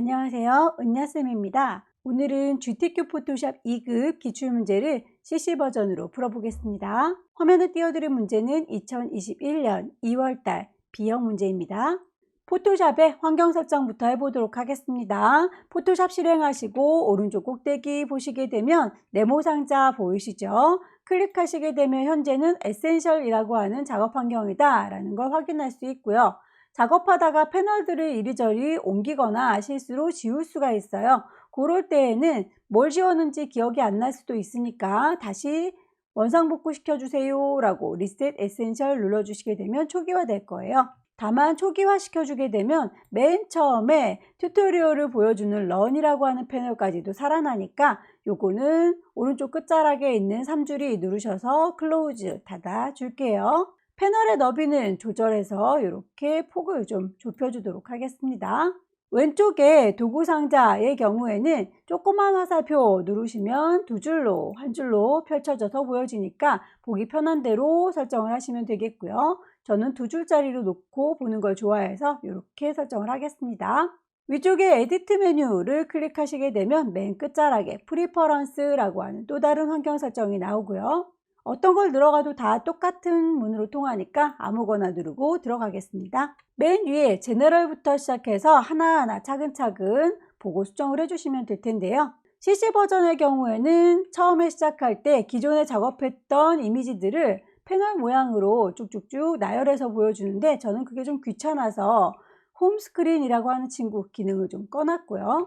안녕하세요. 은야쌤입니다. 오늘은 GTQ 포토샵 2급 기출문제를 CC 버전으로 풀어보겠습니다. 화면에 띄워드린 문제는 2021년 2월달 B형 문제입니다. 포토샵의 환경 설정부터 해보도록 하겠습니다. 포토샵 실행하시고 오른쪽 꼭대기 보시게 되면 네모 상자 보이시죠? 클릭하시게 되면 현재는 에센셜이라고 하는 작업 환경이다 라는 걸 확인할 수 있고요. 작업하다가 패널들을 이리저리 옮기거나 실수로 지울 수가 있어요. 그럴 때에는 뭘 지웠는지 기억이 안 날 수도 있으니까 다시 원상복구 시켜주세요 라고 리셋 에센셜 눌러주시게 되면 초기화 될 거예요. 다만 초기화 시켜주게 되면 맨 처음에 튜토리얼을 보여주는 런이라고 하는 패널까지도 살아나니까 요거는 오른쪽 끝자락에 있는 3줄이 누르셔서 클로즈 닫아줄게요. 패널의 너비는 조절해서 이렇게 폭을 좀 좁혀주도록 하겠습니다. 왼쪽에 도구 상자의 경우에는 조그만 화살표 누르시면 두 줄로 한 줄로 펼쳐져서 보여지니까 보기 편한 대로 설정을 하시면 되겠고요. 저는 두 줄짜리로 놓고 보는 걸 좋아해서 이렇게 설정을 하겠습니다. 위쪽에 에디트 메뉴를 클릭하시게 되면 맨 끝자락에 프리퍼런스라고 하는 또 다른 환경 설정이 나오고요. 어떤 걸 들어가도 다 똑같은 문으로 통하니까 아무거나 누르고 들어가겠습니다. 맨 위에 제너럴부터 시작해서 하나하나 차근차근 보고 수정을 해주시면 될 텐데요. CC 버전의 경우에는 처음에 시작할 때 기존에 작업했던 이미지들을 패널 모양으로 쭉쭉쭉 나열해서 보여주는데 저는 그게 좀 귀찮아서 홈 스크린이라고 하는 친구 기능을 좀 꺼놨고요.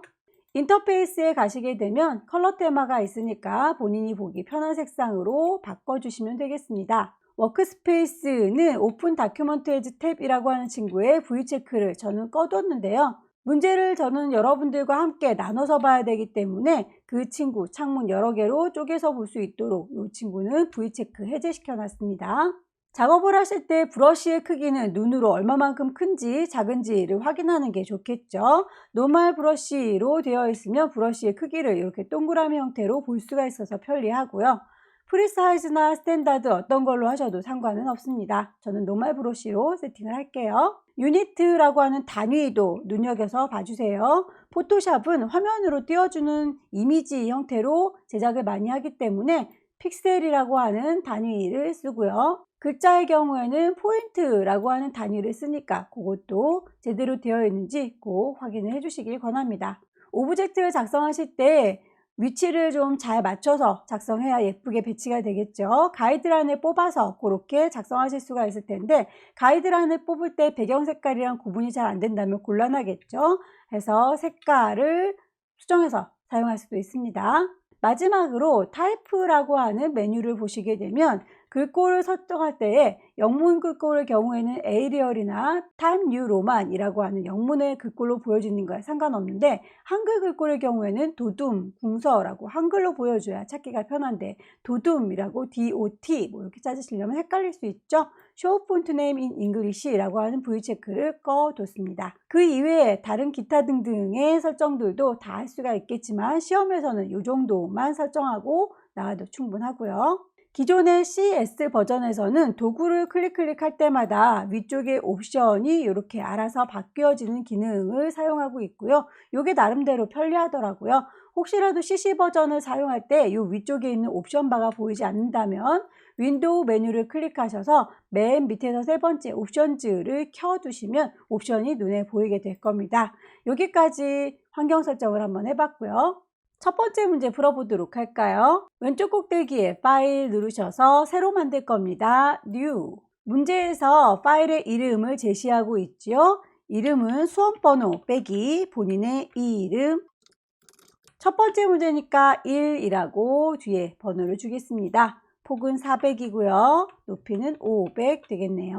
인터페이스에 가시게 되면 컬러 테마가 있으니까 본인이 보기 편한 색상으로 바꿔주시면 되겠습니다. 워크스페이스는 오픈 다큐먼트 에즈 탭이라고 하는 친구의 V체크를 저는 꺼뒀는데요. 문제를 저는 여러분들과 함께 나눠서 봐야 되기 때문에 그 친구 창문 여러 개로 쪼개서 볼 수 있도록 이 친구는 V체크 해제시켜 놨습니다. 작업을 하실 때 브러쉬의 크기는 눈으로 얼마만큼 큰지 작은지를 확인하는 게 좋겠죠. 노멀 브러쉬로 되어 있으면 브러쉬의 크기를 이렇게 동그라미 형태로 볼 수가 있어서 편리하고요. 프리사이즈나 스탠다드 어떤 걸로 하셔도 상관은 없습니다. 저는 노멀 브러쉬로 세팅을 할게요. 유니트라고 하는 단위도 눈여겨서 봐주세요. 포토샵은 화면으로 띄워주는 이미지 형태로 제작을 많이 하기 때문에 픽셀이라고 하는 단위를 쓰고요. 글자의 경우에는 포인트라고 하는 단위를 쓰니까 그것도 제대로 되어 있는지 꼭 확인을 해주시길 권합니다. 오브젝트를 작성하실 때 위치를 좀 잘 맞춰서 작성해야 예쁘게 배치가 되겠죠. 가이드라인을 뽑아서 그렇게 작성하실 수가 있을 텐데 가이드라인을 뽑을 때 배경 색깔이랑 구분이 잘 안 된다면 곤란하겠죠. 해서 색깔을 수정해서 사용할 수도 있습니다. 마지막으로 타입라고 하는 메뉴를 보시게 되면 글꼴을 설정할 때에 영문 글꼴의 경우에는 에이리얼이나 타임 뉴 로만이라고 하는 영문의 글꼴로 보여지는 거에 상관없는데 한글 글꼴의 경우에는 도둠, 궁서라고 한글로 보여줘야 찾기가 편한데 도둠이라고 DOT 뭐 이렇게 찾으시려면 헷갈릴 수 있죠. Show Font Name in English라고 하는 V체크를 꺼뒀습니다. 그 이외에 다른 기타 등등의 설정들도 다 할 수가 있겠지만 시험에서는 이 정도만 설정하고 나와도 충분하고요. 기존의 CS 버전에서는 도구를 클릭할 때마다 위쪽에 옵션이 이렇게 알아서 바뀌어지는 기능을 사용하고 있고요. 이게 나름대로 편리하더라고요. 혹시라도 CC 버전을 사용할 때 이 위쪽에 있는 옵션 바가 보이지 않는다면 윈도우 메뉴를 클릭하셔서 맨 밑에서 세 번째 옵션즈를 켜두시면 옵션이 눈에 보이게 될 겁니다. 여기까지 환경 설정을 한번 해봤고요. 첫 번째 문제 풀어보도록 할까요? 왼쪽 꼭대기에 파일 누르셔서 새로 만들 겁니다. New. 문제에서 파일의 이름을 제시하고 있죠. 이름은 수험번호 빼기 본인의 이름. 첫 번째 문제니까 1이라고 뒤에 번호를 주겠습니다. 폭은 400이고요. 높이는 500 되겠네요.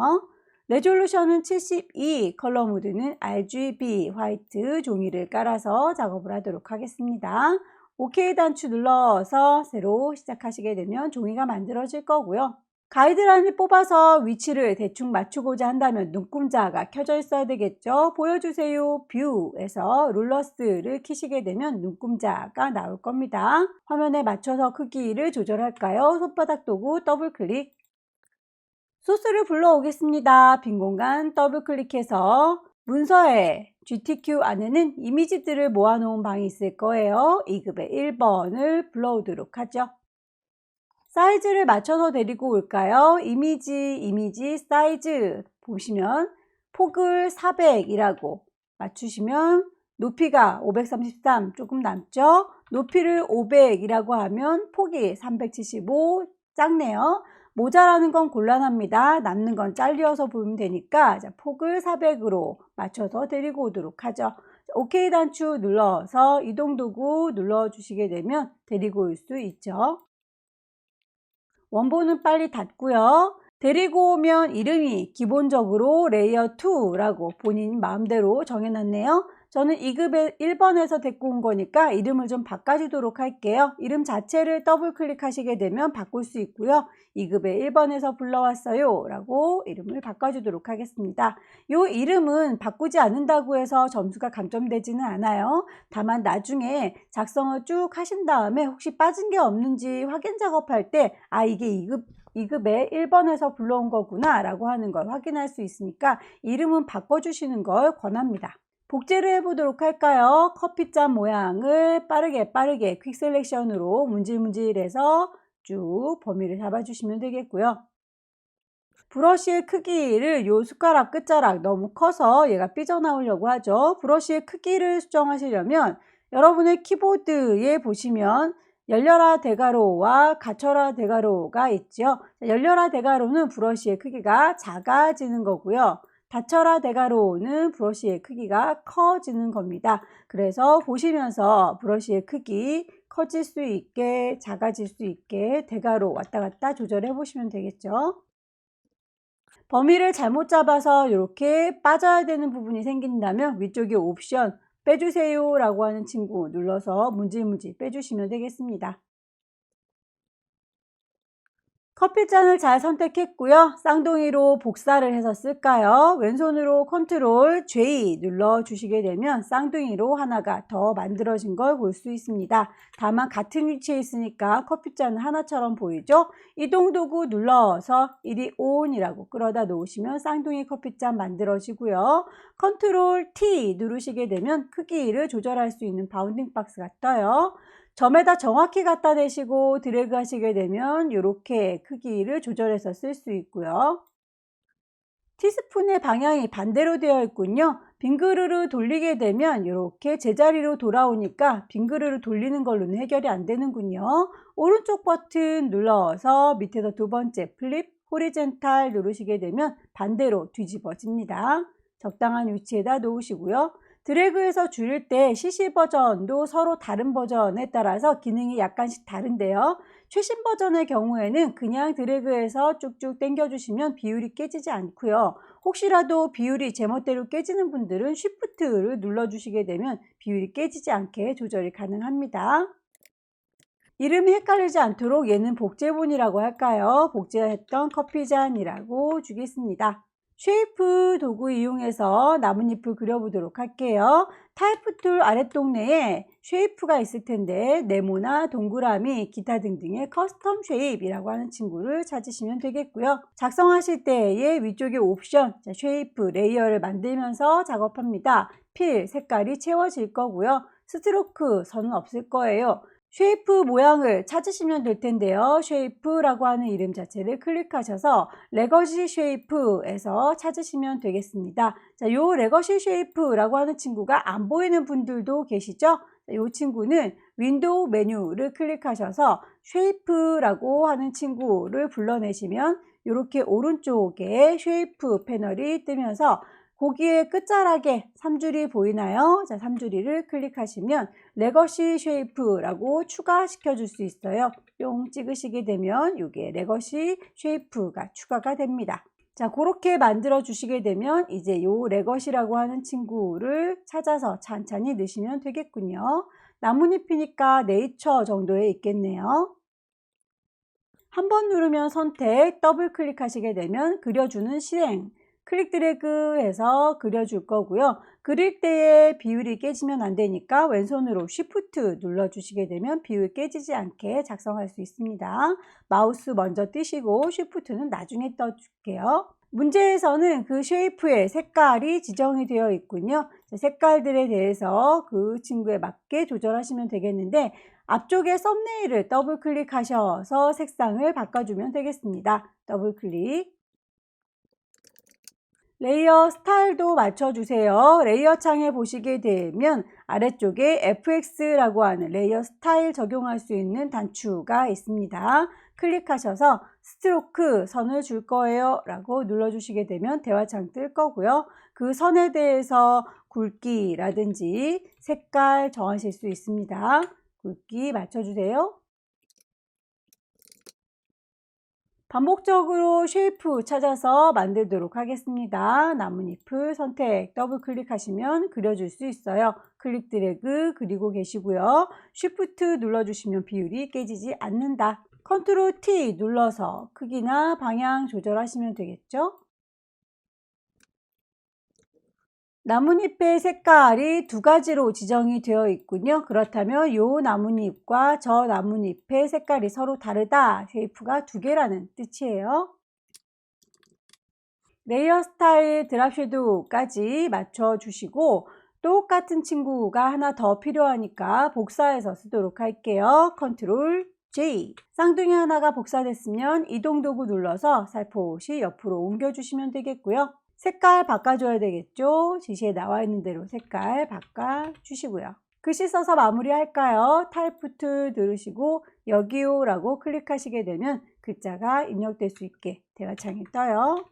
레졸루션은 72, 컬러 모드는 RGB 화이트 종이를 깔아서 작업을 하도록 하겠습니다. OK 단추 눌러서 새로 시작하시게 되면 종이가 만들어질 거고요. 가이드라인을 뽑아서 위치를 대충 맞추고자 한다면 눈금자가 켜져 있어야 되겠죠. 보여주세요 뷰에서 룰러스를 키시게 되면 눈금자가 나올 겁니다. 화면에 맞춰서 크기를 조절할까요? 손바닥 도구 더블 클릭. 소스를 불러오겠습니다. 빈 공간 더블 클릭해서 문서에 GTQ 안에는 이미지들을 모아놓은 방이 있을 거예요. 2급의 1번을 불러오도록 하죠. 사이즈를 맞춰서 데리고 올까요? 이미지, 사이즈 보시면 폭을 400이라고 맞추시면 높이가 533 조금 남죠? 높이를 500이라고 하면 폭이 375 작네요. 모자라는 건 곤란합니다. 남는 건 잘리어서 보면 되니까 폭을 400으로 맞춰서 데리고 오도록 하죠. OK 단추 눌러서 이동도구 눌러주시게 되면 데리고 올 수 있죠. 원본은 빨리 닫고요. 데리고 오면 이름이 기본적으로 레이어 2라고 본인 마음대로 정해놨네요. 저는 2급의 1번에서 데리고 온 거니까 이름을 좀 바꿔주도록 할게요. 이름 자체를 더블 클릭하시게 되면 바꿀 수 있고요. 2급의 1번에서 불러왔어요 라고 이름을 바꿔주도록 하겠습니다. 이 이름은 바꾸지 않는다고 해서 점수가 감점되지는 않아요. 다만 나중에 작성을 쭉 하신 다음에 혹시 빠진 게 없는지 확인 작업할 때 이게 2급에 1번에서 불러온 거구나 라고 하는 걸 확인할 수 있으니까 이름은 바꿔주시는 걸 권합니다. 복제를 해보도록 할까요? 커피잔 모양을 빠르게 퀵 셀렉션으로 문질문질해서 쭉 범위를 잡아주시면 되겠고요. 브러쉬의 크기를 요 숟가락 끝자락 너무 커서 얘가 삐져나오려고 하죠. 브러쉬의 크기를 수정하시려면 여러분의 키보드에 보시면 열려라 대괄호와 갇혀라 대괄호가 있죠. 열려라 대괄호는 브러쉬의 크기가 작아지는 거고요. 닫혀라 대괄호는 브러쉬의 크기가 커지는 겁니다. 그래서 보시면서 브러쉬의 크기 커질 수 있게 작아질 수 있게 대괄호 왔다 갔다 조절해 보시면 되겠죠. 범위를 잘못 잡아서 이렇게 빠져야 되는 부분이 생긴다면 위쪽에 옵션 빼주세요 라고 하는 친구 눌러서 문질문질 빼주시면 되겠습니다. 커피잔을 잘 선택했고요. 쌍둥이로 복사를 해서 쓸까요? 왼손으로 컨트롤 J 눌러주시게 되면 쌍둥이로 하나가 더 만들어진 걸 볼 수 있습니다. 다만 같은 위치에 있으니까 커피잔은 하나처럼 보이죠? 이동도구 눌러서 이리 온이라고 끌어다 놓으시면 쌍둥이 커피잔 만들어지고요. 컨트롤 T 누르시게 되면 크기를 조절할 수 있는 바운딩 박스가 떠요. 점에다 정확히 갖다 대시고 드래그 하시게 되면 이렇게 크기를 조절해서 쓸 수 있고요. 티스푼의 방향이 반대로 되어 있군요. 빙그르르 돌리게 되면 이렇게 제자리로 돌아오니까 빙그르르 돌리는 걸로는 해결이 안 되는군요. 오른쪽 버튼 눌러서 밑에서 두 번째 플립 호리젠탈 누르시게 되면 반대로 뒤집어집니다. 적당한 위치에다 놓으시고요. 드래그해서 줄일 때 CC 버전도 서로 다른 버전에 따라서 기능이 약간씩 다른데요. 최신 버전의 경우에는 그냥 드래그해서 쭉쭉 당겨주시면 비율이 깨지지 않고요. 혹시라도 비율이 제멋대로 깨지는 분들은 쉬프트를 눌러주시게 되면 비율이 깨지지 않게 조절이 가능합니다. 이름이 헷갈리지 않도록 얘는 복제본이라고 할까요? 복제했던 커피잔이라고 주겠습니다. 쉐이프 도구 이용해서 나뭇잎을 그려보도록 할게요. 타입 툴 아랫동네에 쉐이프가 있을 텐데 네모나 동그라미 기타 등등의 커스텀 쉐입이라고 하는 친구를 찾으시면 되겠고요. 작성하실 때의 위쪽에 옵션 쉐이프 레이어를 만들면서 작업합니다. 필 색깔이 채워질 거고요. 스트로크 선은 없을 거예요. 쉐이프 모양을 찾으시면 될 텐데요. 쉐이프라고 하는 이름 자체를 클릭하셔서 레거시 쉐이프에서 찾으시면 되겠습니다. 자, 요 레거시 쉐이프라고 하는 친구가 안 보이는 분들도 계시죠? 이 친구는 윈도우 메뉴를 클릭하셔서 쉐이프라고 하는 친구를 불러내시면 이렇게 오른쪽에 쉐이프 패널이 뜨면서 거기에 끝자락에 3줄이 보이나요? 자, 3줄이를 클릭하시면 레거시 쉐이프라고 추가시켜 줄 수 있어요. 뿅 찍으시게 되면 이게 레거시 쉐이프가 추가가 됩니다. 자, 그렇게 만들어 주시게 되면 이제 요 레거시라고 하는 친구를 찾아서 찬찬히 넣으시면 되겠군요. 나뭇잎이니까 네이처 정도에 있겠네요. 한번 누르면 선택, 더블 클릭하시게 되면 그려주는 실행, 클릭 드래그 해서 그려줄 거고요. 그릴 때에 비율이 깨지면 안 되니까 왼손으로 Shift 눌러주시게 되면 비율 깨지지 않게 작성할 수 있습니다. 마우스 먼저 뜨시고 Shift는 나중에 떠줄게요. 문제에서는 그 쉐이프의 색깔이 지정이 되어 있군요. 색깔들에 대해서 그 친구에 맞게 조절하시면 되겠는데 앞쪽에 썸네일을 더블 클릭하셔서 색상을 바꿔주면 되겠습니다. 더블 클릭. 레이어 스타일도 맞춰주세요. 레이어 창에 보시게 되면 아래쪽에 FX라고 하는 레이어 스타일 적용할 수 있는 단추가 있습니다. 클릭하셔서 스트로크 선을 줄 거예요 라고 눌러주시게 되면 대화창 뜰 거고요. 그 선에 대해서 굵기라든지 색깔 정하실 수 있습니다. 굵기 맞춰주세요. 반복적으로 쉐이프 찾아서 만들도록 하겠습니다. 나뭇잎을 선택, 더블 클릭하시면 그려줄 수 있어요. 클릭 드래그 그리고 계시고요. 쉬프트 눌러주시면 비율이 깨지지 않는다. 컨트롤 T 눌러서 크기나 방향 조절하시면 되겠죠. 나뭇잎의 색깔이 두 가지로 지정이 되어 있군요. 그렇다면 이 나뭇잎과 저 나뭇잎의 색깔이 서로 다르다. 쉐이프가 두 개라는 뜻이에요. 레이어 스타일 드랍 섀도우까지 맞춰주시고 똑같은 친구가 하나 더 필요하니까 복사해서 쓰도록 할게요. 컨트롤 J. 쌍둥이 하나가 복사됐으면 이동 도구 눌러서 살포시 옆으로 옮겨주시면 되겠고요. 색깔 바꿔줘야 되겠죠. 지시에 나와 있는 대로 색깔 바꿔주시고요. 글씨 써서 마무리할까요? 타입부트 누르시고 여기요 라고 클릭하시게 되면 글자가 입력될 수 있게 대화창이 떠요.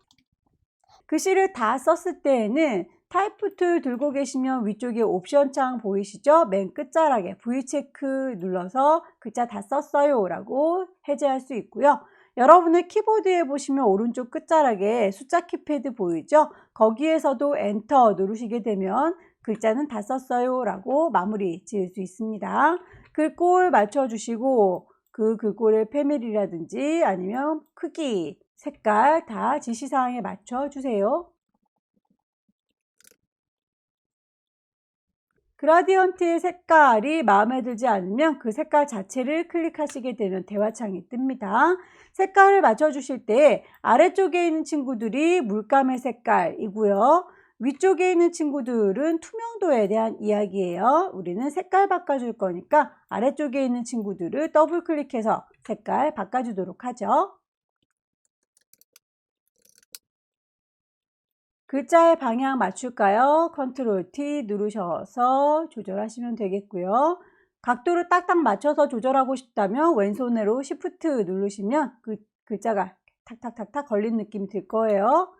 글씨를 다 썼을 때에는 타입부트 들고 계시면 위쪽에 옵션 창 보이시죠? 맨 끝자락에 V체크 눌러서 글자 다 썼어요 라고 해제할 수 있고요. 여러분의 키보드에 보시면 오른쪽 끝자락에 숫자 키패드 보이죠? 거기에서도 엔터 누르시게 되면 글자는 다 썼어요 라고 마무리 지을 수 있습니다. 글꼴 맞춰주시고 그 글꼴의 패밀리라든지 아니면 크기, 색깔 다 지시사항에 맞춰주세요. 그라디언트의 색깔이 마음에 들지 않으면 그 색깔 자체를 클릭하시게 되면 대화창이 뜹니다. 색깔을 맞춰주실 때 아래쪽에 있는 친구들이 물감의 색깔이고요. 위쪽에 있는 친구들은 투명도에 대한 이야기예요. 우리는 색깔 바꿔줄 거니까 아래쪽에 있는 친구들을 더블 클릭해서 색깔 바꿔주도록 하죠. 글자의 방향 맞출까요? 컨트롤 T 누르셔서 조절하시면 되겠고요. 각도를 딱딱 맞춰서 조절하고 싶다면 왼손으로 Shift 누르시면 그 글자가 탁탁탁탁 걸린 느낌이 들 거예요.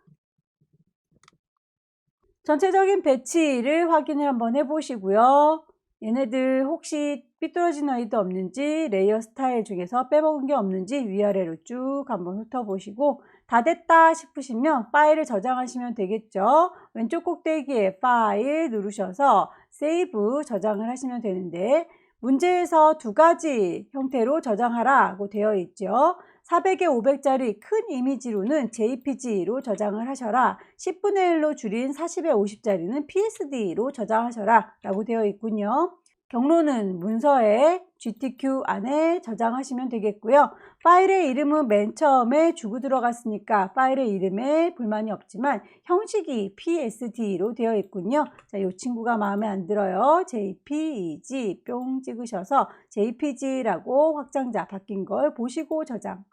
전체적인 배치를 확인을 한번 해보시고요. 얘네들 혹시 삐뚤어진 아이도 없는지 레이어 스타일 중에서 빼먹은 게 없는지 위아래로 쭉 한번 훑어보시고 다 됐다 싶으시면 파일을 저장하시면 되겠죠. 왼쪽 꼭대기에 파일 누르셔서 세이브 저장을 하시면 되는데 문제에서 두 가지 형태로 저장하라고 되어 있죠. 400에 500짜리 큰 이미지로는 JPG로 저장을 하셔라. 10분의 1로 줄인 40에 50짜리는 PSD로 저장하셔라 라고 되어 있군요. 경로는 문서에 GTQ 안에 저장하시면 되겠고요. 파일의 이름은 맨 처음에 주고 들어갔으니까 파일의 이름에 불만이 없지만 형식이 PSD로 되어 있군요. 자, 이 친구가 마음에 안 들어요. JPG 뿅 찍으셔서 JPG라고 확장자 바뀐 걸 보시고 저장.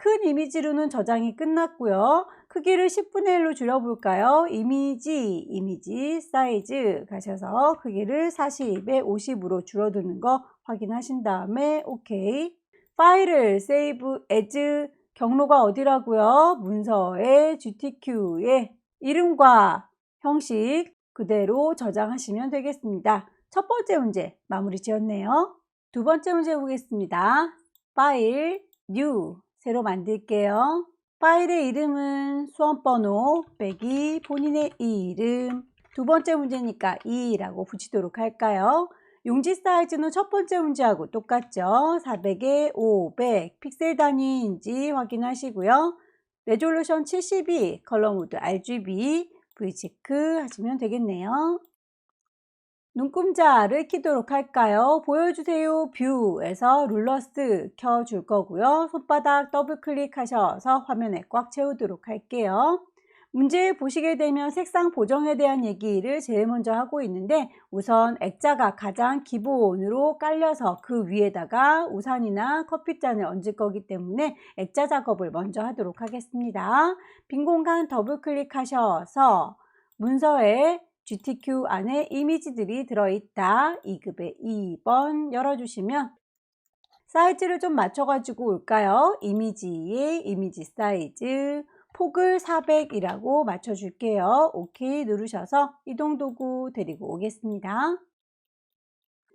큰 이미지로는 저장이 끝났고요. 크기를 10분의 1로 줄여볼까요? 이미지 사이즈 가셔서 크기를 40에 50으로 줄어드는 거 확인하신 다음에 OK. 파일을 세이브 as 경로가 어디라고요? 문서의 GTQ의 이름과 형식 그대로 저장하시면 되겠습니다. 첫 번째 문제 마무리 지었네요. 두 번째 문제 보겠습니다. 파일 New 새로 만들게요. 파일의 이름은 수험번호 빼기 본인의 이름. 두 번째 문제니까 2라고 붙이도록 할까요? 용지 사이즈는 첫 번째 문제하고 똑같죠. 400에 500 픽셀 단위인지 확인하시고요. 레졸루션 72 컬러 모드 RGB V체크 하시면 되겠네요. 눈금자를 키도록 할까요? 보여주세요 뷰에서 룰러스 켜줄 거고요. 손바닥 더블 클릭하셔서 화면에 꽉 채우도록 할게요. 문제 보시게 되면 색상 보정에 대한 얘기를 제일 먼저 하고 있는데, 우선 액자가 가장 기본으로 깔려서 그 위에다가 우산이나 커피잔을 얹을 거기 때문에 액자 작업을 먼저 하도록 하겠습니다. 빈 공간 더블 클릭하셔서 문서에 GTQ 안에 이미지들이 들어있다. 2급의 2번 열어주시면 사이즈를 좀 맞춰가지고 올까요? 이미지에 이미지 사이즈 폭을 400이라고 맞춰줄게요. 오케이 누르셔서 이동도구 데리고 오겠습니다.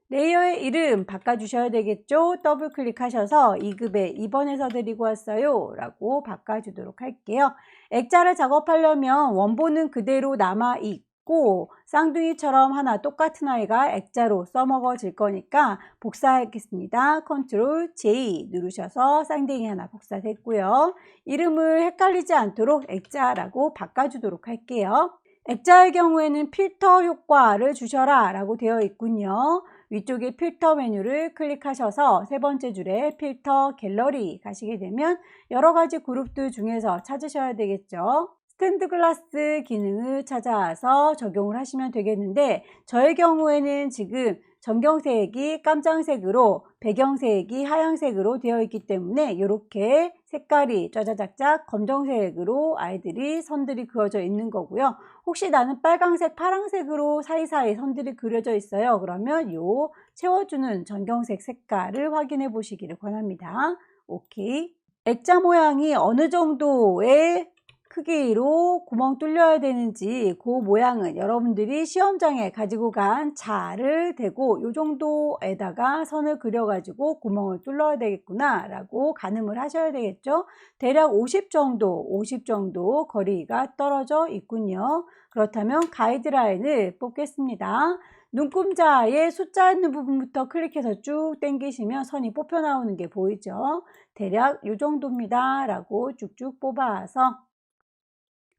레이어의 이름 바꿔주셔야 되겠죠? 더블 클릭하셔서 2급의 2번에서 데리고 왔어요 라고 바꿔주도록 할게요. 액자를 작업하려면 원본은 그대로 남아있고 쌍둥이처럼 하나 똑같은 아이가 액자로 써먹어질 거니까 복사하겠습니다. 컨트롤 J 누르셔서 쌍둥이 하나 복사됐고요. 이름을 헷갈리지 않도록 액자라고 바꿔주도록 할게요. 액자의 경우에는 필터 효과를 주셔라 라고 되어 있군요. 위쪽에 필터 메뉴를 클릭하셔서 세 번째 줄에 필터 갤러리 가시게 되면 여러 가지 그룹들 중에서 찾으셔야 되겠죠. 스탠드 글라스 기능을 찾아서 적용을 하시면 되겠는데, 저의 경우에는 지금 전경색이 깜장색으로 배경색이 하얀색으로 되어 있기 때문에 이렇게 색깔이 짜자작작 검정색으로 아이들이 선들이 그어져 있는 거고요. 혹시 나는 빨강색, 파랑색으로 사이사이 선들이 그려져 있어요. 그러면 요 채워주는 전경색 색깔을 확인해 보시기를 권합니다. 오케이. 액자 모양이 어느 정도의 크기로 구멍 뚫려야 되는지 그 모양은 여러분들이 시험장에 가지고 간 자를 대고 이 정도에다가 선을 그려 가지고 구멍을 뚫어야 되겠구나 라고 가늠을 하셔야 되겠죠. 대략 50 정도 거리가 떨어져 있군요. 그렇다면 가이드라인을 뽑겠습니다. 눈금자에 숫자 있는 부분부터 클릭해서 쭉 당기시면 선이 뽑혀 나오는 게 보이죠. 대략 이 정도입니다 라고 쭉쭉 뽑아서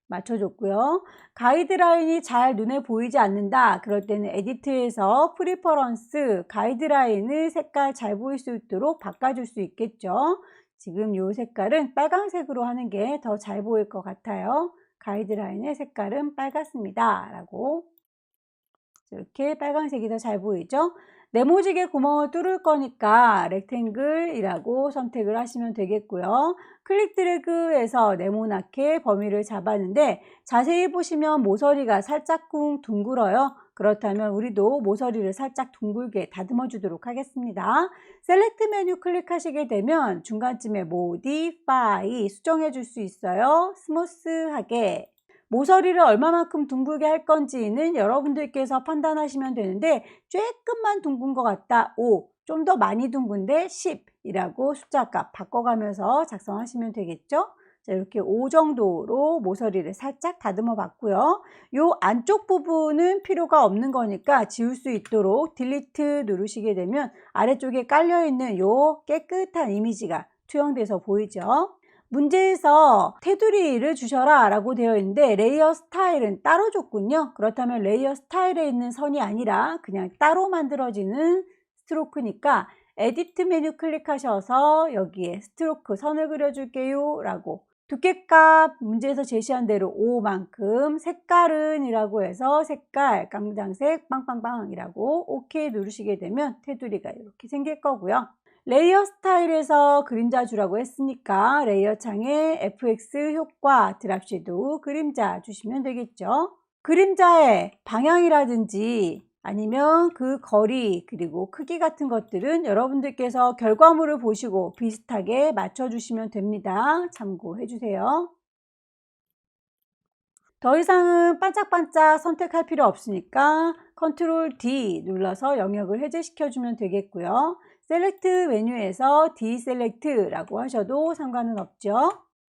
맞춰줬고요. 가이드라인이 잘 눈에 보이지 않는다. 그럴 때는 에디트에서 프리퍼런스 가이드라인을 색깔 잘 보일 수 있도록 바꿔줄 수 있겠죠. 지금 이 색깔은 빨간색으로 하는 게 더 잘 보일 것 같아요. 가이드라인의 색깔은 빨갛습니다 라고 이렇게 빨간색이 더 잘 보이죠. 네모지게 구멍을 뚫을 거니까 렉탱글이라고 선택을 하시면 되겠고요. 클릭 드래그해서 네모나게 범위를 잡았는데 자세히 보시면 모서리가 살짝 둥글어요. 그렇다면 우리도 모서리를 살짝 둥글게 다듬어 주도록 하겠습니다. 셀렉트 메뉴 클릭하시게 되면 중간쯤에 모디파이 수정해 줄 수 있어요. 스무스하게 모서리를 얼마만큼 둥글게 할 건지는 여러분들께서 판단하시면 되는데, 조금만 둥근 것 같다 5, 좀 더 많이 둥근데 10이라고 숫자 값 바꿔가면서 작성하시면 되겠죠. 자, 이렇게 5 정도로 모서리를 살짝 다듬어 봤고요. 요 안쪽 부분은 필요가 없는 거니까 지울 수 있도록 딜리트 누르시게 되면 아래쪽에 깔려 있는 요 깨끗한 이미지가 투영돼서 보이죠. 문제에서 테두리를 주셔라 라고 되어 있는데 레이어 스타일은 따로 줬군요. 그렇다면 레이어 스타일에 있는 선이 아니라 그냥 따로 만들어지는 스트로크니까 에디트 메뉴 클릭하셔서 여기에 스트로크 선을 그려줄게요 라고 두께값 문제에서 제시한 대로 5만큼 색깔은 이라고 해서 색깔 깜장색 빵빵빵이라고 OK 누르시게 되면 테두리가 이렇게 생길 거고요. 레이어 스타일에서 그림자 주라고 했으니까 레이어 창에 FX 효과 드랍 섀도우 그림자 주시면 되겠죠. 그림자의 방향이라든지 아니면 그 거리 그리고 크기 같은 것들은 여러분들께서 결과물을 보시고 비슷하게 맞춰주시면 됩니다. 참고해 주세요. 더 이상은 반짝반짝 선택할 필요 없으니까 컨트롤 D 눌러서 영역을 해제시켜 주면 되겠고요. 셀렉트 메뉴에서 디셀렉트라고 하셔도 상관은 없죠.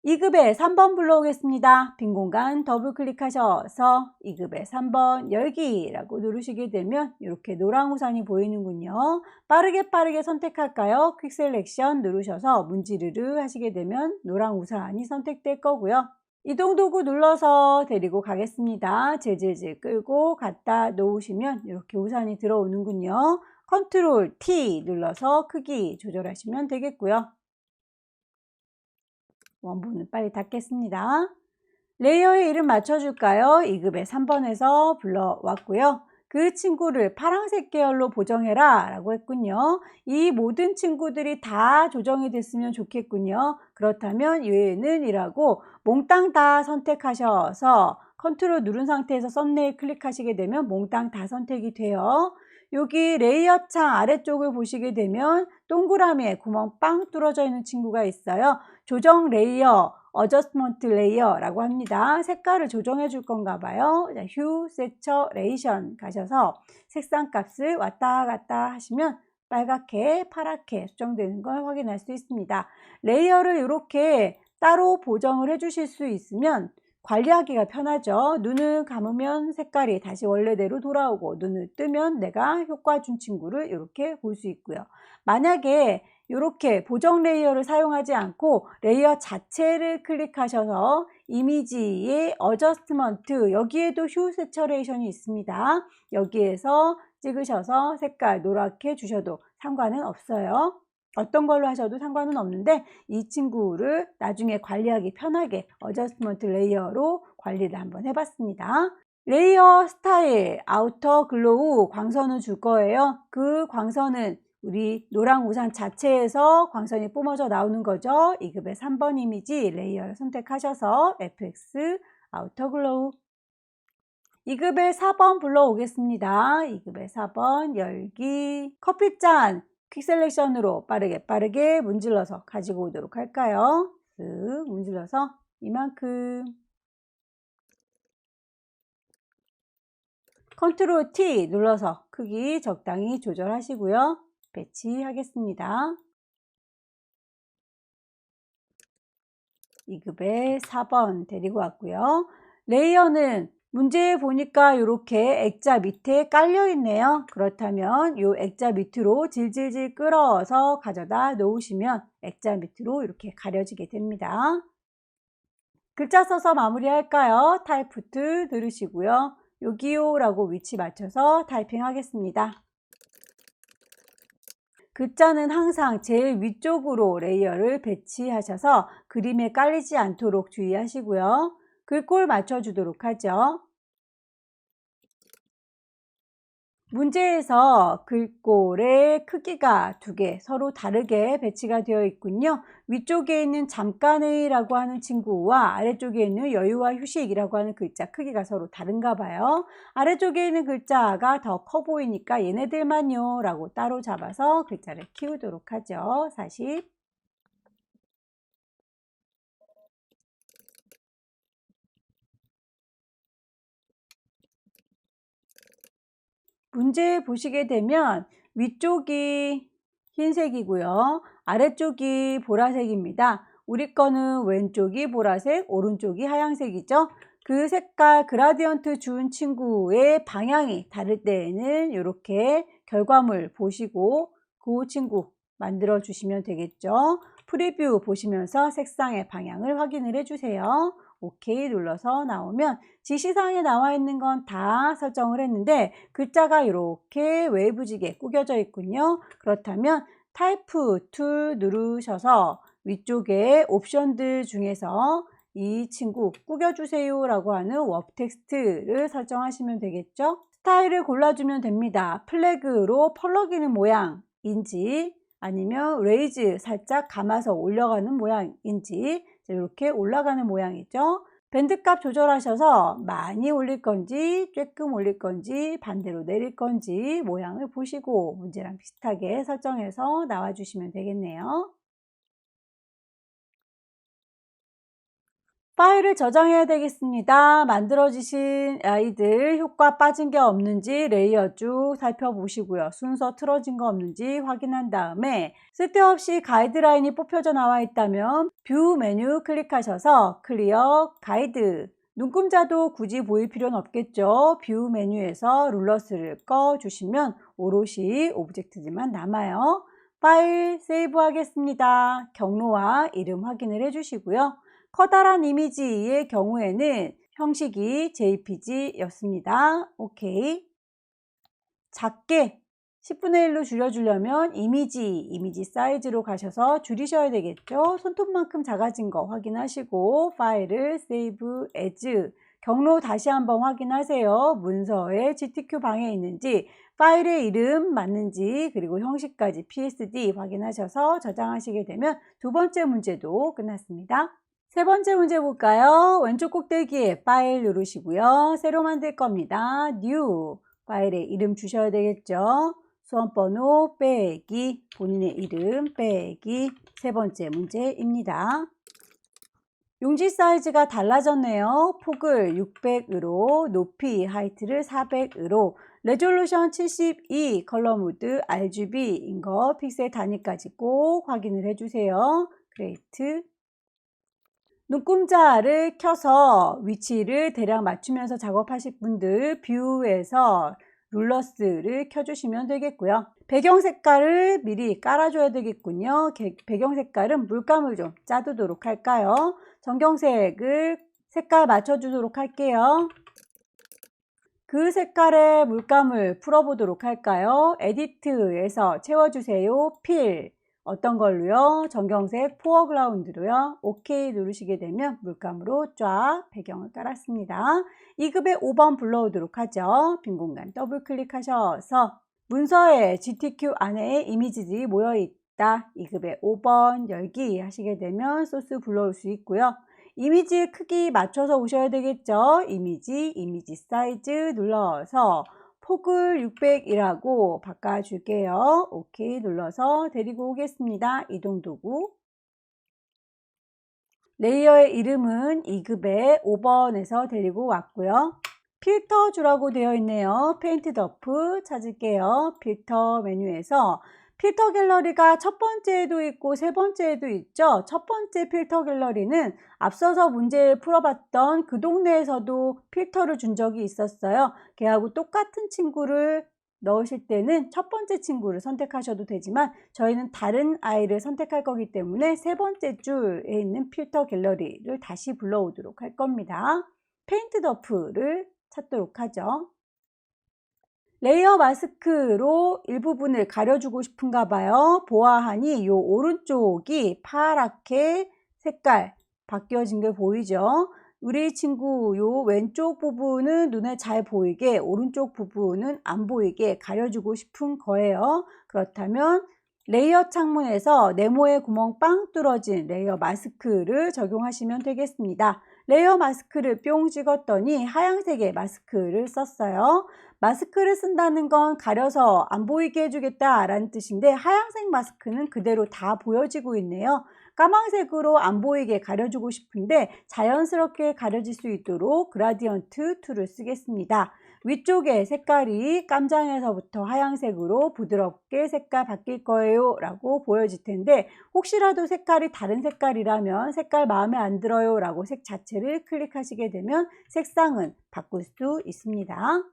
2급의 3번 불러오겠습니다. 빈 공간 더블 클릭하셔서 2급의 3번 열기라고 누르시게 되면 이렇게 노랑 우산이 보이는군요. 빠르게 선택할까요? 퀵 셀렉션 누르셔서 문지르르 하시게 되면 노랑 우산이 선택될 거고요. 이동 도구 눌러서 데리고 가겠습니다. 질질질 끌고 갖다 놓으시면 이렇게 우산이 들어오는군요. 컨트롤 T 눌러서 크기 조절하시면 되겠고요. 원본은 빨리 닫겠습니다. 레이어의 이름 맞춰줄까요? 2급의 3번에서 불러왔고요. 그 친구를 파란색 계열로 보정해라 라고 했군요. 이 모든 친구들이 다 조정이 됐으면 좋겠군요. 그렇다면 얘는 이라고 몽땅 다 선택하셔서 컨트롤 누른 상태에서 썸네일 클릭하시게 되면 몽땅 다 선택이 돼요. 여기 레이어 창 아래쪽을 보시게 되면 동그라미에 구멍 빵 뚫어져 있는 친구가 있어요. 조정 레이어, 어저스먼트 레이어라고 합니다. 색깔을 조정해 줄 건가 봐요. 휴, 세처레이션 가셔서 색상 값을 왔다 갔다 하시면 빨갛게, 파랗게 수정되는 걸 확인할 수 있습니다. 레이어를 이렇게 따로 보정을 해 주실 수 있으면 관리하기가 편하죠. 눈을 감으면 색깔이 다시 원래대로 돌아오고 눈을 뜨면 내가 효과 준 친구를 이렇게 볼 수 있고요. 만약에 이렇게 보정 레이어를 사용하지 않고 레이어 자체를 클릭하셔서 이미지의 어저스트먼트, 여기에도 휴 세처레이션이 있습니다. 여기에서 찍으셔서 색깔 노랗게 주셔도 상관은 없어요. 어떤 걸로 하셔도 상관은 없는데 이 친구를 나중에 관리하기 편하게 어저스트먼트 레이어로 관리를 한번 해봤습니다. 레이어 스타일, 아우터 글로우 광선을 줄 거예요. 그 광선은 우리 노랑 우산 자체에서 광선이 뿜어져 나오는 거죠. 2급의 3번 이미지 레이어를 선택하셔서 FX 아우터 글로우. 2급의 4번 불러오겠습니다. 2급의 4번 열기 커피잔 퀵 셀렉션으로 빠르게 문질러서 가지고 오도록 할까요? 쓱 문질러서 이만큼. 컨트롤 T 눌러서 크기 적당히 조절하시고요. 배치하겠습니다. 2급의 4번 데리고 왔고요. 레이어는 문제에 보니까 이렇게 액자 밑에 깔려 있네요. 그렇다면 이 액자 밑으로 질질질 끌어서 가져다 놓으시면 액자 밑으로 이렇게 가려지게 됩니다. 글자 써서 마무리할까요? 타이프트 누르시고요. 여기요 라고 위치 맞춰서 타이핑 하겠습니다. 글자는 항상 제일 위쪽으로 레이어를 배치하셔서 그림에 깔리지 않도록 주의하시고요. 글꼴 맞춰주도록 하죠. 문제에서 글꼴의 크기가 두 개 서로 다르게 배치가 되어 있군요. 위쪽에 있는 잠깐의 라고 하는 친구와 아래쪽에 있는 여유와 휴식이라고 하는 글자 크기가 서로 다른가 봐요. 아래쪽에 있는 글자가 더 커 보이니까 얘네들만요 라고 따로 잡아서 글자를 키우도록 하죠. 40. 문제 보시게 되면 위쪽이 흰색이고요. 아래쪽이 보라색입니다. 우리 거는 왼쪽이 보라색, 오른쪽이 하얀색이죠. 그 색깔 그라디언트 준 친구의 방향이 다를 때에는 이렇게 결과물 보시고 그 친구 만들어 주시면 되겠죠. 프리뷰 보시면서 색상의 방향을 확인을 해주세요. OK 눌러서 나오면 지시사항에 나와 있는 건 다 설정을 했는데 글자가 이렇게 웨이브지게 꾸겨져 있군요. 그렇다면 타이프 툴 누르셔서 위쪽에 옵션들 중에서 이 친구 꾸겨주세요 라고 하는 워크 텍스트를 설정하시면 되겠죠. 스타일을 골라주면 됩니다. 플래그로 펄럭이는 모양인지 아니면 레이즈 살짝 감아서 올려가는 모양인지 이렇게 올라가는 모양이죠. 밴드값 조절하셔서 많이 올릴 건지 조금 올릴 건지 반대로 내릴 건지 모양을 보시고 문제랑 비슷하게 설정해서 나와주시면 되겠네요. 파일을 저장해야 되겠습니다. 만들어지신 아이들 효과 빠진 게 없는지 레이어 쭉 살펴보시고요. 순서 틀어진 거 없는지 확인한 다음에 쓸데없이 가이드라인이 뽑혀져 나와 있다면 뷰 메뉴 클릭하셔서 클리어 가이드. 눈금자도 굳이 보일 필요는 없겠죠. 뷰 메뉴에서 룰러스를 꺼주시면 오롯이 오브젝트지만 남아요. 파일 세이브 하겠습니다. 경로와 이름 확인을 해주시고요. 커다란 이미지의 경우에는 형식이 JPG였습니다. 오케이. 작게 10분의 1로 줄여주려면 이미지 사이즈로 가셔서 줄이셔야 되겠죠. 손톱만큼 작아진 거 확인하시고 파일을 Save As 경로 다시 한번 확인하세요. 문서에 GTQ 방에 있는지 파일의 이름 맞는지 그리고 형식까지 PSD 확인하셔서 저장하시게 되면 두 번째 문제도 끝났습니다. 세 번째 문제 볼까요? 왼쪽 꼭대기에 파일 누르시고요. 새로 만들 겁니다. New 파일에 이름 주셔야 되겠죠. 수험번호 빼기 본인의 이름 빼기 세 번째 문제입니다. 용지 사이즈가 달라졌네요. 폭을 600으로 높이 하이트를 400으로 레졸루션 72 컬러 모드 RGB인 거 픽셀 단위까지 꼭 확인을 해주세요. 그레이트. 눈금자를 켜서 위치를 대략 맞추면서 작업하실 분들 뷰에서 룰러스를 켜주시면 되겠고요. 배경 색깔을 미리 깔아줘야 되겠군요. 배경 색깔은 물감을 좀 짜두도록 할까요? 정경색을 색깔 맞춰주도록 할게요. 그 색깔의 물감을 풀어보도록 할까요? 에디트에서 채워주세요. 필. 어떤 걸로요? 정경색 포어그라운드로요. OK 누르시게 되면 물감으로 쫙 배경을 깔았습니다. 2급의 5번 불러오도록 하죠. 빈 공간 더블 클릭하셔서 문서에 GTQ 안에 이미지들이 모여있다. 2급의 5번 열기 하시게 되면 소스 불러올 수 있고요. 이미지 크기 맞춰서 오셔야 되겠죠. 이미지 사이즈 눌러서 폭을 600이라고 바꿔줄게요. OK 눌러서 데리고 오겠습니다. 이동도구. 레이어의 이름은 2급의 5번에서 데리고 왔고요. 필터 주라고 되어 있네요. 페인트 더프 찾을게요. 필터 메뉴에서 필터 갤러리가 첫 번째에도 있고 세 번째에도 있죠. 첫 번째 필터 갤러리는 앞서서 문제를 풀어봤던 그 동네에서도 필터를 준 적이 있었어요. 걔하고 똑같은 친구를 넣으실 때는 첫 번째 친구를 선택하셔도 되지만 저희는 다른 아이를 선택할 거기 때문에 세 번째 줄에 있는 필터 갤러리를 다시 불러오도록 할 겁니다. 페인트 더프를 찾도록 하죠. 레이어 마스크로 일부분을 가려주고 싶은가 봐요. 보아하니 이 오른쪽이 파랗게 색깔 바뀌어진 게 보이죠? 우리 친구 요 왼쪽 부분은 눈에 잘 보이게, 오른쪽 부분은 안 보이게 가려주고 싶은 거예요. 그렇다면 레이어 창문에서 네모의 구멍 빵 뚫어진 레이어 마스크를 적용하시면 되겠습니다. 레이어 마스크를 뿅 찍었더니 하얀색의 마스크를 썼어요. 마스크를 쓴다는 건 가려서 안 보이게 해주겠다 라는 뜻인데 하얀색 마스크는 그대로 다 보여지고 있네요. 까만색으로 안 보이게 가려주고 싶은데 자연스럽게 가려질 수 있도록 그라디언트 툴을 쓰겠습니다. 위쪽에 색깔이 깜장에서부터 하얀색으로 부드럽게 색깔 바뀔 거예요 라고 보여질 텐데 혹시라도 색깔이 다른 색깔이라면 색깔 마음에 안 들어요 라고 색 자체를 클릭하시게 되면 색상은 바꿀 수 있습니다.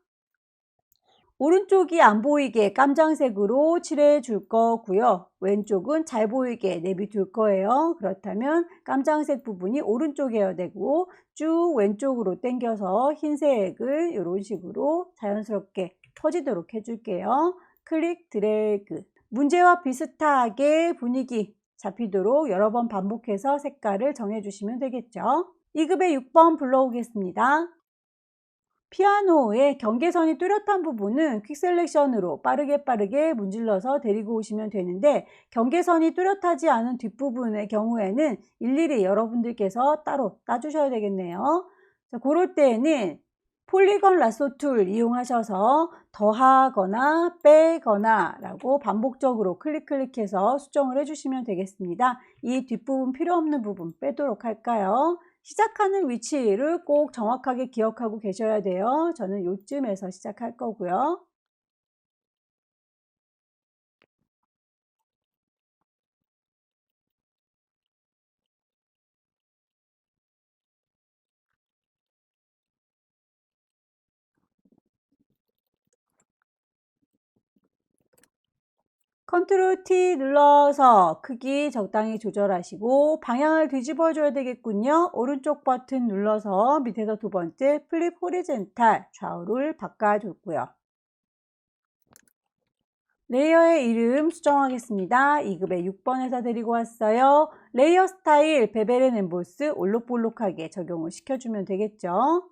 오른쪽이 안 보이게 깜장색으로 칠해 줄 거고요. 왼쪽은 잘 보이게 내비둘 거예요. 그렇다면 깜장색 부분이 오른쪽이어야 되고 쭉 왼쪽으로 당겨서 흰색을 이런 식으로 자연스럽게 퍼지도록 해줄게요. 클릭 드래그. 문제와 비슷하게 분위기 잡히도록 여러 번 반복해서 색깔을 정해주시면 되겠죠. 2급의 6번 불러오겠습니다. 피아노의 경계선이 뚜렷한 부분은 퀵 셀렉션으로 빠르게 문질러서 데리고 오시면 되는데 경계선이 뚜렷하지 않은 뒷부분의 경우에는 일일이 여러분들께서 따로 따주셔야 되겠네요. 자, 그럴 때에는 폴리건 라소 툴 이용하셔서 더하거나 빼거나 라고 반복적으로 클릭해서 수정을 해주시면 되겠습니다. 이 뒷부분 필요 없는 부분 빼도록 할까요? 시작하는 위치를 꼭 정확하게 기억하고 계셔야 돼요. 저는 요쯤에서 시작할 거고요. 컨트롤 T 눌러서 크기 적당히 조절하시고 방향을 뒤집어 줘야 되겠군요. 오른쪽 버튼 눌러서 밑에서 두 번째 플립 호리젠탈 좌우를 바꿔줬고요. 레이어의 이름 수정하겠습니다. 2급의 6번에서 데리고 왔어요. 레이어 스타일 베벨 앤 엠보스 올록볼록하게 적용을 시켜주면 되겠죠.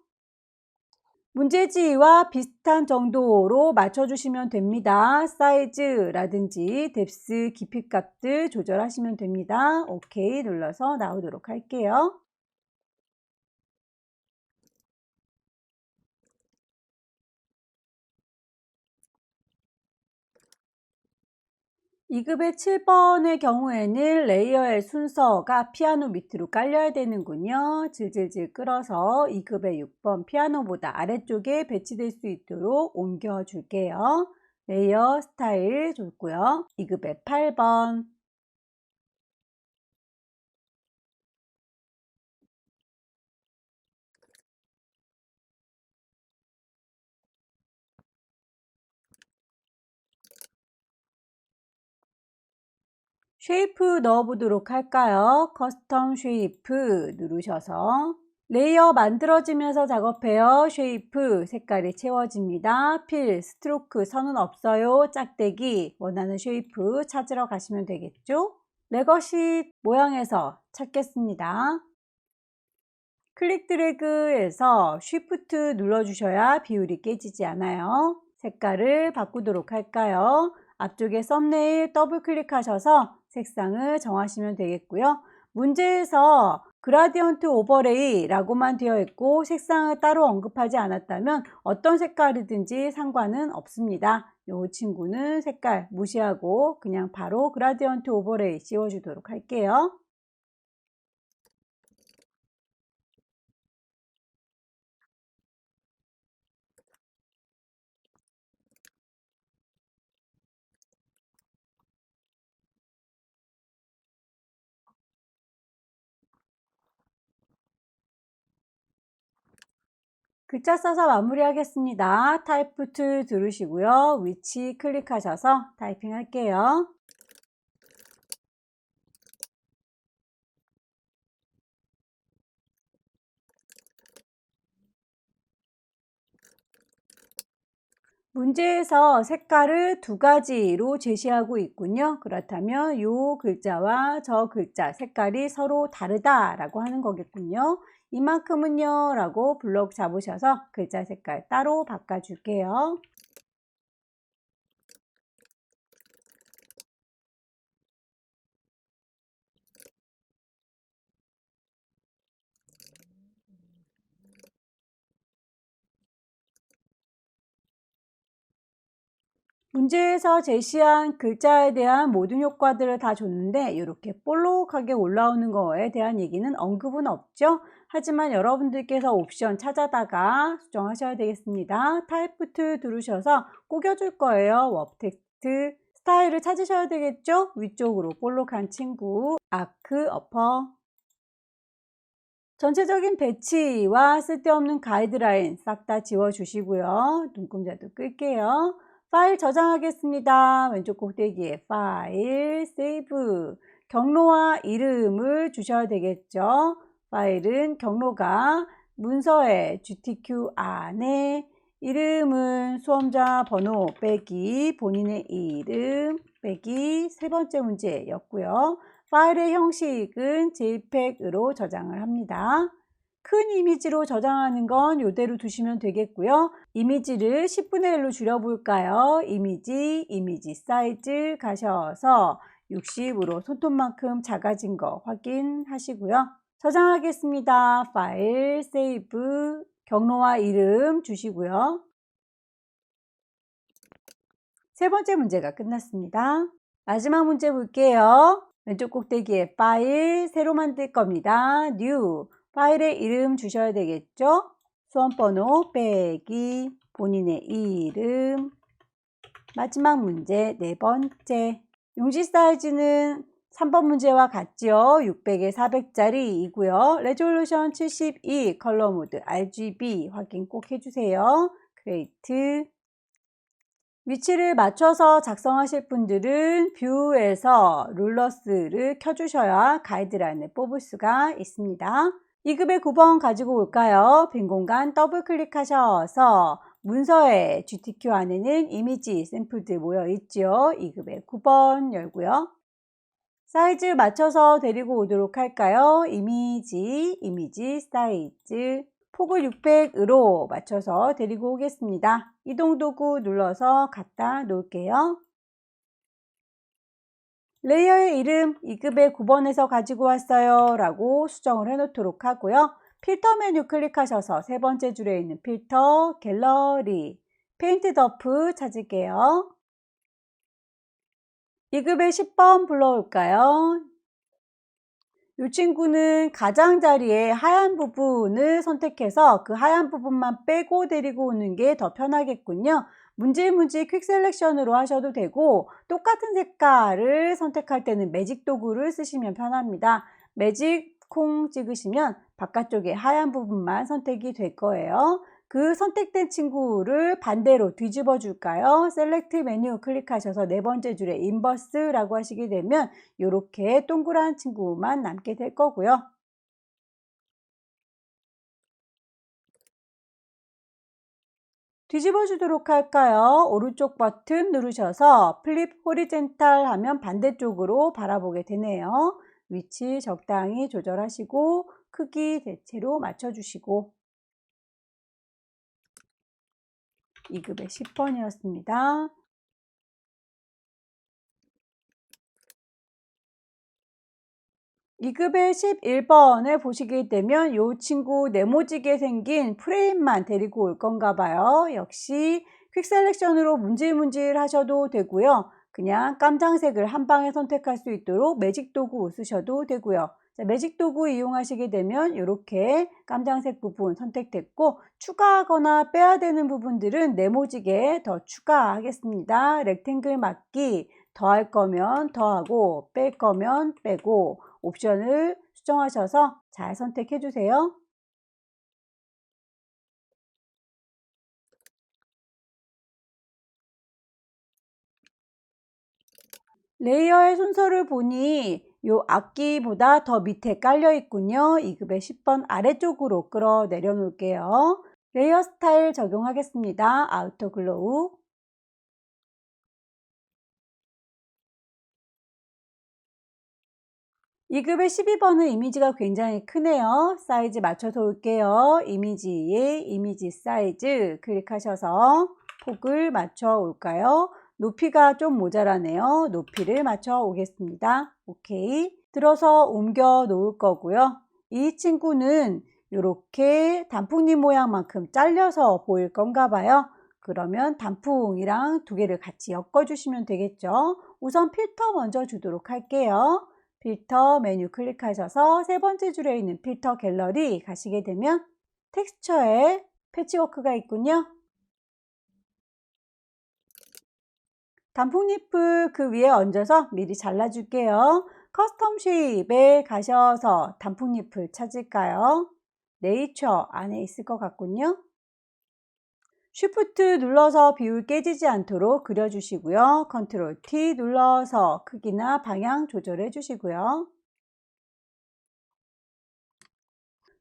문제지와 비슷한 정도로 맞춰주시면 됩니다. 사이즈라든지 뎁스 깊이 값들 조절하시면 됩니다. OK 눌러서 나오도록 할게요. (2급의) 7번의 경우에는 레이어의 순서가 피아노 밑으로 깔려야 되는군요. 질질질 끌어서 2급의 6번 피아노보다 아래쪽에 배치될 수 있도록 옮겨 줄게요. 레이어 스타일 줬고요. 2급의 8번. 쉐이프 넣어보도록 할까요? 커스텀 쉐이프 누르셔서 레이어 만들어지면서 작업해요. 쉐이프 색깔이 채워집니다. 필, 스트로크, 선은 없어요. 짝대기, 원하는 쉐이프 찾으러 가시면 되겠죠? 레거시 모양에서 찾겠습니다. 클릭 드래그해서 쉬프트 눌러주셔야 비율이 깨지지 않아요. 색깔을 바꾸도록 할까요? 앞쪽에 썸네일 더블 클릭하셔서 색상을 정하시면 되겠고요. 문제에서 그라디언트 오버레이 라고만 되어 있고 색상을 따로 언급하지 않았다면 어떤 색깔이든지 상관은 없습니다. 이 친구는 색깔 무시하고 그냥 바로 그라디언트 오버레이 씌워주도록 할게요. 글자 써서 마무리하겠습니다. 타이프 툴 누르시고요. 위치 클릭하셔서 타이핑 할게요. 문제에서 색깔을 두 가지로 제시하고 있군요. 그렇다면 이 글자와 저 글자 색깔이 서로 다르다라고 하는 거겠군요. 이만큼은요 라고 블럭 잡으셔서 글자 색깔 따로 바꿔줄게요. 문제에서 제시한 글자에 대한 모든 효과들을 다 줬는데 이렇게 볼록하게 올라오는 거에 대한 얘기는 언급은 없죠. 하지만 여러분들께서 옵션 찾아다가 수정하셔야 되겠습니다. 타이프 툴 누르셔서 꾸겨줄 거예요. 워텍스트 스타일을 찾으셔야 되겠죠. 위쪽으로 볼록한 친구 아크 어퍼 전체적인 배치와 쓸데없는 가이드라인 싹 다 지워주시고요. 눈금자도 끌게요. 파일 저장하겠습니다. 왼쪽 꼭대기에 파일, 세이브, 경로와 이름을 주셔야 되겠죠. 파일은 경로가 문서에 GTQ 안에 이름은 수험자 번호 빼기 본인의 이름 빼기 세 번째 문제였고요. 파일의 형식은 JPEG으로 저장을 합니다. 큰 이미지로 저장하는 건 이대로 두시면 되겠고요. 이미지를 10분의 1로 줄여볼까요? 이미지 사이즈 가셔서 60으로 손톱만큼 작아진 거 확인하시고요. 저장하겠습니다. 파일, 세이브, 경로와 이름 주시고요. 세 번째 문제가 끝났습니다. 마지막 문제 볼게요. 왼쪽 꼭대기에 파일 새로 만들 겁니다. 뉴 파일의 이름 주셔야 되겠죠. 수험번호 빼기 본인의 이름 마지막 문제 네 번째 용지 사이즈는 3번 문제와 같죠. 600에 400짜리이고요. 레졸루션 72 컬러 모드 RGB 확인 꼭 해주세요. 크레이트 위치를 맞춰서 작성하실 분들은 뷰에서 룰러스를 켜주셔야 가이드라인을 뽑을 수가 있습니다. 2급의 9번 가지고 올까요? 빈 공간 더블 클릭하셔서 문서에 GTQ 안에는 이미지 샘플들 모여 있죠. 2급의 9번 열고요. 사이즈 맞춰서 데리고 오도록 할까요? 이미지 사이즈 폭을 600으로 맞춰서 데리고 오겠습니다. 이동 도구 눌러서 갖다 놓을게요. 레이어의 이름 2급의 9번에서 가지고 왔어요 라고 수정을 해 놓도록 하고요. 필터 메뉴 클릭하셔서 세 번째 줄에 있는 필터 갤러리 페인트 더프 찾을게요. 2급의 10번 불러올까요? 이 친구는 가장자리에 하얀 부분을 선택해서 그 하얀 부분만 빼고 데리고 오는 게 더 편하겠군요. 문질문질 퀵 셀렉션으로 하셔도 되고 똑같은 색깔을 선택할 때는 매직 도구를 쓰시면 편합니다. 매직 콩 찍으시면 바깥쪽에 하얀 부분만 선택이 될 거예요. 그 선택된 친구를 반대로 뒤집어 줄까요? 셀렉트 메뉴 클릭하셔서 네 번째 줄에 인버스라고 하시게 되면 이렇게 동그란 친구만 남게 될 거고요. 뒤집어 주도록 할까요? 오른쪽 버튼 누르셔서 플립 호리젠탈 하면 반대쪽으로 바라보게 되네요. 위치 적당히 조절하시고 크기 대체로 맞춰주시고 2급의 10번이었습니다. 2급의 11번을 보시게 되면 이 친구 네모지게 생긴 프레임만 데리고 올 건가 봐요. 역시 퀵 셀렉션으로 문질문질 하셔도 되고요. 그냥 깜장색을 한 방에 선택할 수 있도록 매직 도구 쓰셔도 되고요. 자, 매직 도구 이용하시게 되면 이렇게 깜장색 부분 선택됐고 추가하거나 빼야 되는 부분들은 네모지게 더 추가하겠습니다. 렉탱글 맞기 더할 거면 더하고 뺄 거면 빼고 옵션을 수정하셔서 잘 선택해 주세요. 레이어의 순서를 보니 이 앞기보다 더 밑에 깔려 있군요. 2급의 10번 아래쪽으로 끌어 내려 놓을게요. 레이어 스타일 적용하겠습니다. 아우터 글로우 2급의 12번은 이미지가 굉장히 크네요. 사이즈 맞춰서 올게요. 이미지에 이미지 사이즈 클릭하셔서 폭을 맞춰 올까요? 높이가 좀 모자라네요. 높이를 맞춰 오겠습니다. 오케이. 들어서 옮겨 놓을 거고요. 이 친구는 이렇게 단풍잎 모양만큼 잘려서 보일 건가 봐요. 그러면 단풍이랑 두 개를 같이 엮어 주시면 되겠죠. 우선 필터 먼저 주도록 할게요. 필터 메뉴 클릭하셔서 세 번째 줄에 있는 필터 갤러리 가시게 되면 텍스처에 패치워크가 있군요. 단풍잎을 그 위에 얹어서 미리 잘라줄게요. 커스텀 쉐입에 가셔서 단풍잎을 찾을까요? 네이처 안에 있을 것 같군요. 쉬프트 눌러서 비율 깨지지 않도록 그려주시고요. 컨트롤 T 눌러서 크기나 방향 조절해 주시고요.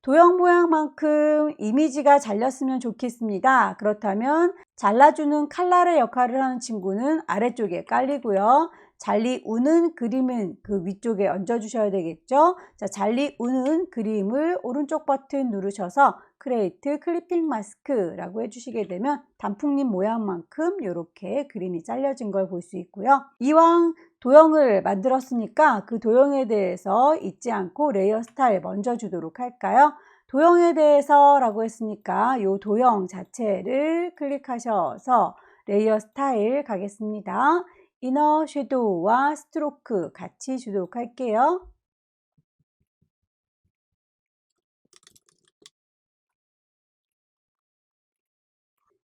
도형 모양만큼 이미지가 잘렸으면 좋겠습니다. 그렇다면 잘라주는 칼날의 역할을 하는 친구는 아래쪽에 깔리고요. 잘리 우는 그림은 그 위쪽에 얹어 주셔야 되겠죠. 자, 잘리 우는 그림을 오른쪽 버튼 누르셔서 크레이트 클리핑 마스크라고 해주시게 되면 단풍잎 모양만큼 이렇게 그림이 잘려진 걸 볼 수 있고요. 이왕 도형을 만들었으니까 그 도형에 대해서 잊지 않고 레이어 스타일 먼저 주도록 할까요? 도형에 대해서 라고 했으니까 이 도형 자체를 클릭하셔서 레이어 스타일 가겠습니다. 이너 섀도우와 스트로크 같이 주도록 할게요.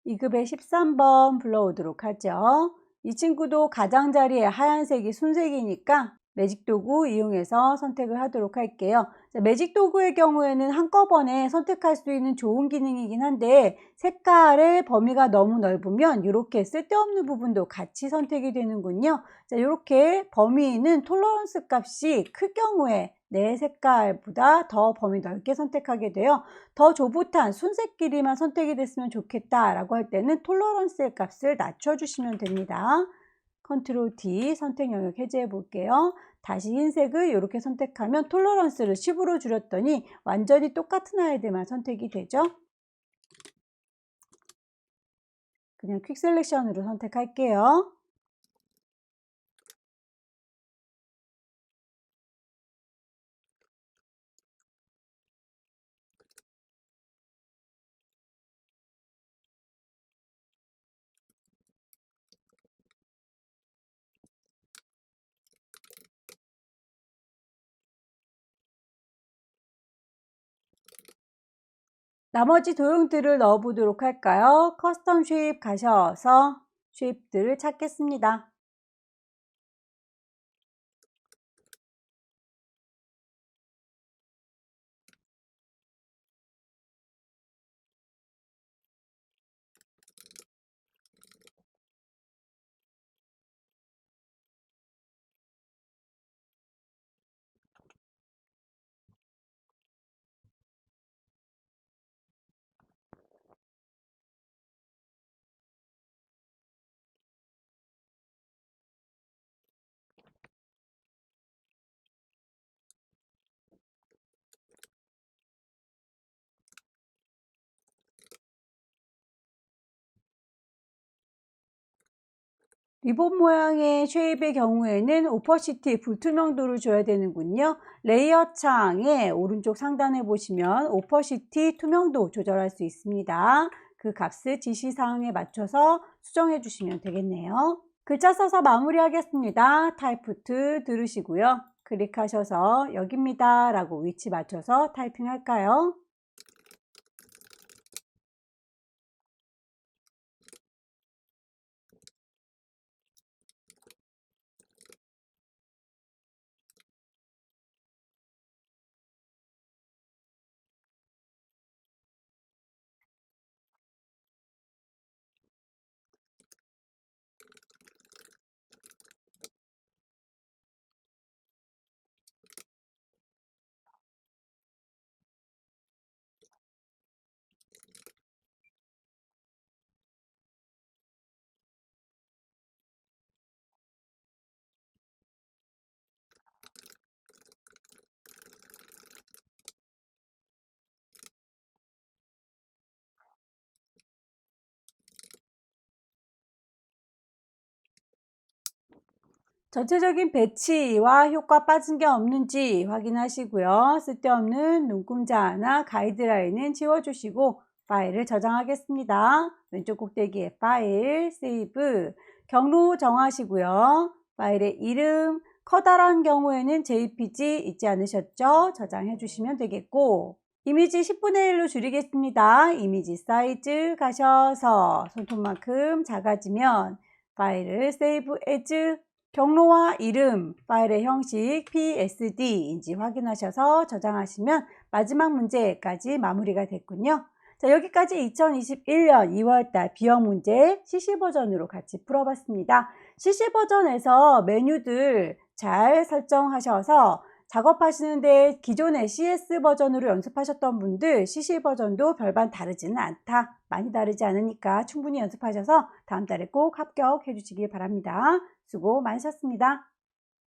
2급의 13번 불러오도록 하죠. 이 친구도 가장자리에 하얀색이 순색이니까 매직 도구 이용해서 선택을 하도록 할게요. 자, 매직 도구의 경우에는 한꺼번에 선택할 수 있는 좋은 기능이긴 한데 색깔의 범위가 너무 넓으면 이렇게 쓸데없는 부분도 같이 선택이 되는군요. 자, 이렇게 범위는 톨러런스 값이 클 경우에 내 색깔보다 더 범위 넓게 선택하게 돼요. 더 조붓한 순색 길이만 선택이 됐으면 좋겠다라고 할 때는 톨러런스의 값을 낮춰주시면 됩니다. 컨트롤 D 선택 영역 해제해 볼게요. 다시 흰색을 이렇게 선택하면 톨러런스를 10으로 줄였더니 완전히 똑같은 아이들만 선택이 되죠. 그냥 퀵 셀렉션으로 선택할게요. 나머지 도형들을 넣어 보도록 할까요? 커스텀 쉐입 가셔서 쉐입들을 찾겠습니다. 리본 모양의 쉐입의 경우에는 오퍼시티 불투명도를 줘야 되는군요. 레이어 창의 오른쪽 상단에 보시면 오퍼시티 투명도 조절할 수 있습니다. 그 값을 지시사항에 맞춰서 수정해 주시면 되겠네요. 글자 써서 마무리하겠습니다. 타이프2 누르시고요. 클릭하셔서 여기입니다 라고 위치 맞춰서 타이핑할까요? 전체적인 배치와 효과 빠진 게 없는지 확인하시고요. 쓸데없는 눈금자나 가이드라인은 지워주시고 파일을 저장하겠습니다. 왼쪽 꼭대기에 파일, 세이브, 경로 정하시고요. 파일의 이름, 커다란 경우에는 JPG 잊지 않으셨죠? 저장해 주시면 되겠고 이미지 10분의 1로 줄이겠습니다. 이미지 사이즈 가셔서 손톱만큼 작아지면 파일을 세이브 에즈 경로와 이름, 파일의 형식 PSD인지 확인하셔서 저장하시면 마지막 문제까지 마무리가 됐군요. 자, 여기까지 2021년 2월달 B형 문제 CC 버전으로 같이 풀어봤습니다. CC 버전에서 메뉴들 잘 설정하셔서 작업하시는데 기존의 CS 버전으로 연습하셨던 분들 CC 버전도 별반 다르지는 않다. 많이 다르지 않으니까 충분히 연습하셔서 다음 달에 꼭 합격해 주시기 바랍니다. 수고 많으셨습니다.